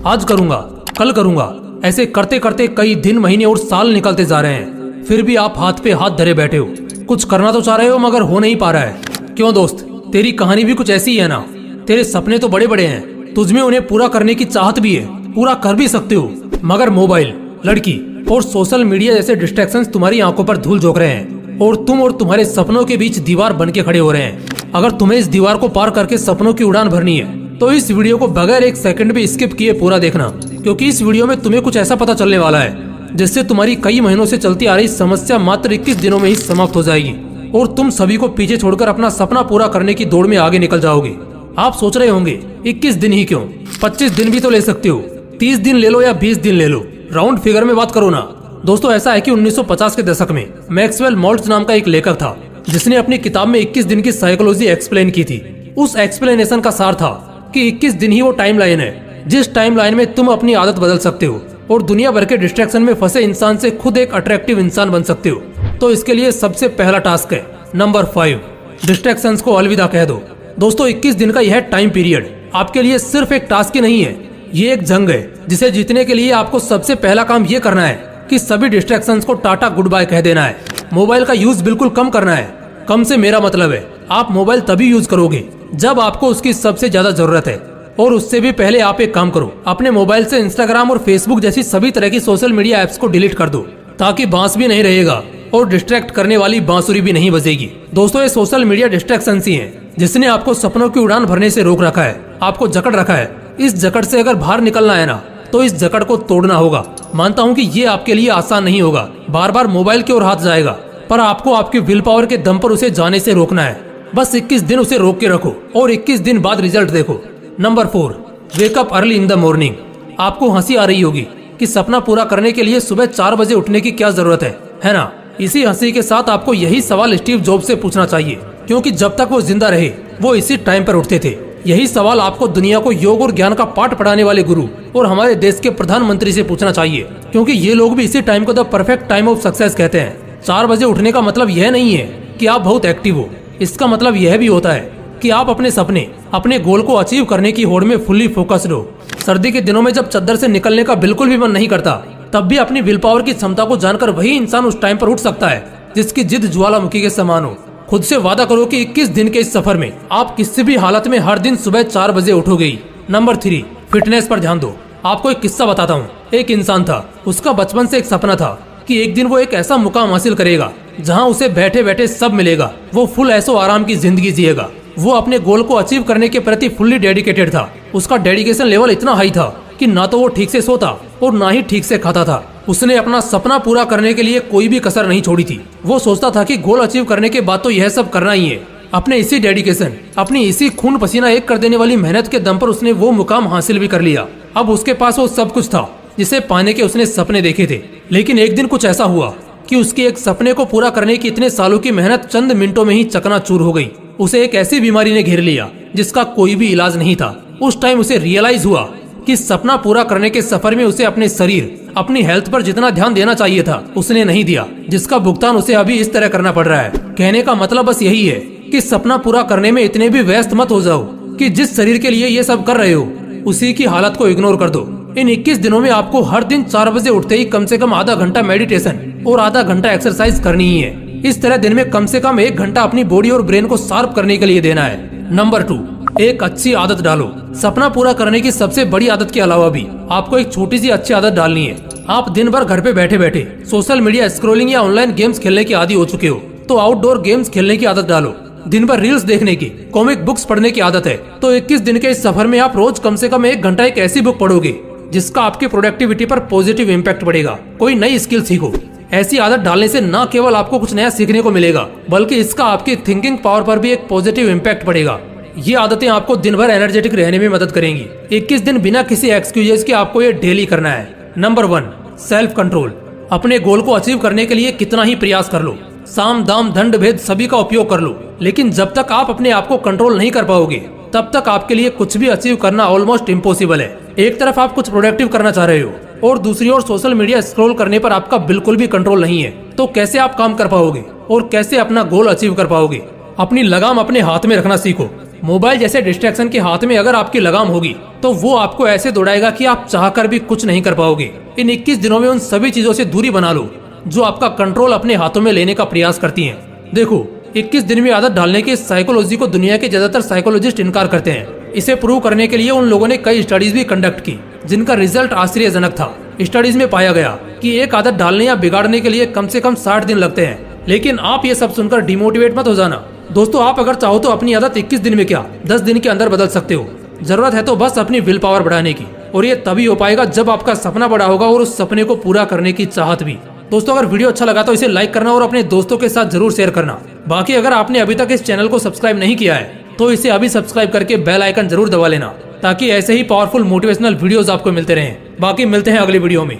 आज करूंगा, कल करूंगा, ऐसे करते करते कई दिन, महीने और साल निकलते जा रहे हैं। फिर भी आप हाथ पे हाथ धरे बैठे हो, कुछ करना तो चाह रहे हो मगर हो नहीं पा रहा है। क्यों दोस्त, तेरी कहानी भी कुछ ऐसी ही है ना। तेरे सपने तो बड़े बड़े हैं, तुझमें उन्हें पूरा करने की चाहत भी है, पूरा कर भी सकते हो, मगर मोबाइल, लड़की और सोशल मीडिया जैसे डिस्ट्रैक्शंस तुम्हारी आंखों पर धूल झोंक रहे हैं और तुम और तुम्हारे सपनों के बीच दीवार बन के खड़े हो रहे हैं। अगर तुम्हें इस दीवार को पार करके सपनों की उड़ान भरनी है तो इस वीडियो को बगैर एक सेकंड भी स्किप किए पूरा देखना, क्योंकि इस वीडियो में तुम्हें कुछ ऐसा पता चलने वाला है जिससे तुम्हारी कई महीनों से चलती आ रही समस्या मात्र 21 दिनों में ही समाप्त हो जाएगी और तुम सभी को पीछे छोड़कर अपना सपना पूरा करने की दौड़ में आगे निकल जाओगे। आप सोच रहे होंगे 21 दिन ही क्यों, 25 दिन भी तो ले सकते हो, 30 दिन ले लो या 20 दिन ले लो, राउंड फिगर में बात करो ना। दोस्तों ऐसा है कि 1950 के दशक में मैक्सवेल मॉल्ट्ज नाम का एक लेखक था जिसने अपनी किताब में 21 दिन की साइकोलॉजी एक्सप्लेन की थी। उस एक्सप्लेनेशन का सार था कि 21 दिन ही वो टाइम लाइन है जिस टाइम लाइन में तुम अपनी आदत बदल सकते हो और दुनिया भर के डिस्ट्रैक्शन में फंसे इंसान से खुद एक अट्रैक्टिव इंसान बन सकते हो। तो इसके लिए सबसे पहला टास्क है नंबर 5, डिस्ट्रैक्शंस को अलविदा कह दो। दोस्तों 21 दिन का यह टाइम पीरियड आपके लिए सिर्फ एक टास्क ही नहीं है, ये एक जंग है जिसे जीतने के लिए आपको सबसे पहला काम ये करना है कि सभी डिस्ट्रैक्शंस को टाटा गुड बाय कह देना है। मोबाइल का यूज बिल्कुल कम करना है। कम से मेरा मतलब है आप मोबाइल तभी यूज करोगे जब आपको उसकी सबसे ज्यादा जरूरत है, और उससे भी पहले आप एक काम करो, अपने मोबाइल से इंस्टाग्राम और फेसबुक जैसी सभी तरह की सोशल मीडिया एप्स को डिलीट कर दो, ताकि बांस भी नहीं रहेगा और डिस्ट्रैक्ट करने वाली बांसुरी भी नहीं बजेगी। दोस्तों ये सोशल मीडिया डिस्ट्रैक्शन ही है जिसने आपको सपनों की उड़ान भरने से रोक रखा है, आपको जकड़ रखा है। इस जकड़ से अगर बाहर निकलना है ना तो इस जकड़ को तोड़ना होगा। मानता हूँ कि ये आपके लिए आसान नहीं होगा, बार बार मोबाइल की ओर हाथ जाएगा, पर आपको आपकी विल पावर के दम पर उसे जाने से रोकना है। बस 21 दिन उसे रोक के रखो और 21 दिन बाद रिजल्ट देखो। Number 4, wake up early in the morning. आपको हंसी आ रही होगी कि सपना पूरा करने के लिए सुबह 4 बजे उठने की क्या जरूरत है ना। इसी हंसी के साथ आपको यही सवाल स्टीव जॉब्स से पूछना चाहिए, क्योंकि जब तक वो जिंदा रहे वो इसी टाइम पर उठते थे। यही सवाल आपको दुनिया को योग और ज्ञान का पाठ पढ़ाने वाले गुरु और हमारे देश के प्रधानमंत्री से पूछना चाहिए, क्योंकि ये लोग भी इसी टाइम को the perfect time of success कहते हैं। 4 बजे उठने का मतलब यह नहीं है कि आप बहुत एक्टिव हो, इसका मतलब यह भी होता है कि आप अपने सपने, अपने गोल को अचीव करने की होड़ में फुल्ली फोकस्ड हो। सर्दी के दिनों में जब चद्दर से निकलने का बिल्कुल भी मन नहीं करता, तब भी अपनी विल पावर की क्षमता को जानकर वही इंसान उस टाइम पर उठ सकता है जिसकी जिद ज्वालामुखी के समान हो। खुद से वादा करो कि 21 दिन के इस सफर में आप किसी भी हालत में हर दिन सुबह 4 बजे उठोगे। नंबर 3, फिटनेस पर ध्यान दो। आपको एक किस्सा बताता हूँ। एक इंसान था, उसका बचपन से एक सपना था कि एक दिन वो एक ऐसा मुकाम हासिल करेगा जहाँ उसे बैठे बैठे सब मिलेगा। वो फुल ऐशो आराम की जिंदगी जिएगा। वो अपने गोल को अचीव करने के प्रति फुल्ली डेडिकेटेड था। उसका डेडिकेशन लेवल इतना हाई था कि ना तो वो ठीक से सोता और ना ही ठीक से खाता था। उसने अपना सपना पूरा करने के लिए कोई भी कसर नहीं छोड़ी थी। वो सोचता था कि गोल अचीव करने के बाद तो यह सब करना ही है। अपने इसी डेडिकेशन, अपनी इसी खून पसीना एक कर देने वाली मेहनत के दम पर उसने वो मुकाम हासिल भी कर लिया। अब उसके पास वो सब कुछ था जिसे पाने के उसने सपने देखे थे। लेकिन एक दिन कुछ ऐसा हुआ कि उसके एक सपने को पूरा करने की इतने सालों की मेहनत चंद मिनटों में ही चकनाचूर हो गई। उसे एक ऐसी बीमारी ने घेर लिया जिसका कोई भी इलाज नहीं था। उस टाइम उसे रियलाइज हुआ कि सपना पूरा करने के सफर में उसे अपने शरीर, अपनी हेल्थ पर जितना ध्यान देना चाहिए था उसने नहीं दिया, जिसका भुगतान उसे अभी इस तरह करना पड़ रहा है। कहने का मतलब बस यही है कि सपना पूरा करने में इतने भी व्यस्त मत हो जाओ कि जिस शरीर के लिए ये सब कर रहे हो उसी की हालत को इग्नोर कर दो। इन 21 दिनों में आपको हर दिन 4 बजे उठते ही कम से कम आधा घंटा मेडिटेशन और आधा घंटा एक्सरसाइज करनी ही है। इस तरह दिन में कम से कम 1 घंटा अपनी बॉडी और ब्रेन को शार्प करने के लिए देना है। नंबर 2, एक अच्छी आदत डालो। सपना पूरा करने की सबसे बड़ी आदत के अलावा भी आपको एक छोटी सी अच्छी आदत डालनी है। आप दिन भर घर पे बैठे बैठे सोशल मीडिया स्क्रॉलिंग या ऑनलाइन गेम्स खेलने के आदी हो चुके हो, तो आउटडोर गेम्स खेलने की आदत डालो। दिन भर रील्स देखने की, कॉमिक बुक्स पढ़ने की आदत है, तो 21 दिन के इस सफर में आप रोज कम से कम 1 घंटा एक ऐसी बुक पढ़ोगे जिसका आपकी प्रोडक्टिविटी पर पॉजिटिव इम्पैक्ट पड़ेगा। कोई नई स्किल सीखो। ऐसी आदत डालने से न केवल आपको कुछ नया सीखने को मिलेगा, बल्कि इसका आपकी थिंकिंग पावर पर भी एक पॉजिटिव इम्पैक्ट पड़ेगा। ये आदतें आपको दिन भर एनर्जेटिक रहने में मदद करेंगी। 21 दिन बिना किसी एक्सक्यूजेस के आपको ये डेली करना है। Number 1, self control. अपने गोल को अचीव करने के लिए कितना ही प्रयास कर लो, साम दाम दंड भेद सभी का उपयोग कर लो, लेकिन जब तक आप अपने आप को कंट्रोल नहीं कर पाओगे तब तक आपके लिए कुछ भी अचीव करना ऑलमोस्ट इम्पॉसिबल है। एक तरफ आप कुछ प्रोडक्टिव करना चाह रहे हो और दूसरी ओर सोशल मीडिया स्क्रॉल करने पर आपका बिल्कुल भी कंट्रोल नहीं है, तो कैसे आप काम कर पाओगे और कैसे अपना गोल अचीव कर पाओगे? अपनी लगाम अपने हाथ में रखना सीखो। मोबाइल जैसे डिस्ट्रैक्शन के हाथ में अगर आपकी लगाम होगी तो वो आपको ऐसे दौड़ाएगा कि आप चाहकर भी कुछ नहीं कर पाओगे। इन 21 दिनों में उन सभी चीजों से दूरी बना लो जो आपका कंट्रोल अपने हाथों में लेने का प्रयास करती हैं। देखो, 21 दिन में आदत डालने की साइकोलॉजी को दुनिया के ज्यादातर साइकोलॉजिस्ट इनकार करते हैं। इसे प्रूव करने के लिए उन लोगों ने कई स्टडीज भी कंडक्ट की जिनका रिजल्ट आश्चर्यजनक था। स्टडीज में पाया गया कि एक आदत डालने या बिगाड़ने के लिए कम से कम 60 दिन लगते हैं। लेकिन आप ये सब सुनकर डिमोटिवेट मत हो जाना दोस्तों। आप अगर चाहो तो अपनी आदत 21 दिन में क्या 10 दिन के अंदर बदल सकते हो। जरूरत है तो बस अपनी विल पावर बढ़ाने की, और ये तभी हो पाएगा जब आपका सपना बड़ा होगा और उस सपने को पूरा करने की चाहत भी। दोस्तों, अगर वीडियो अच्छा लगा तो इसे लाइक करना और अपने दोस्तों के साथ जरूर शेयर करना। बाकी अगर आपने अभी तक इस चैनल को सब्सक्राइब नहीं किया है तो इसे अभी सब्सक्राइब करके बेल आइकन जरूर दबा लेना, ताकि ऐसे ही पावरफुल मोटिवेशनल वीडियोस आपको मिलते रहें। बाकी मिलते हैं अगली वीडियो में।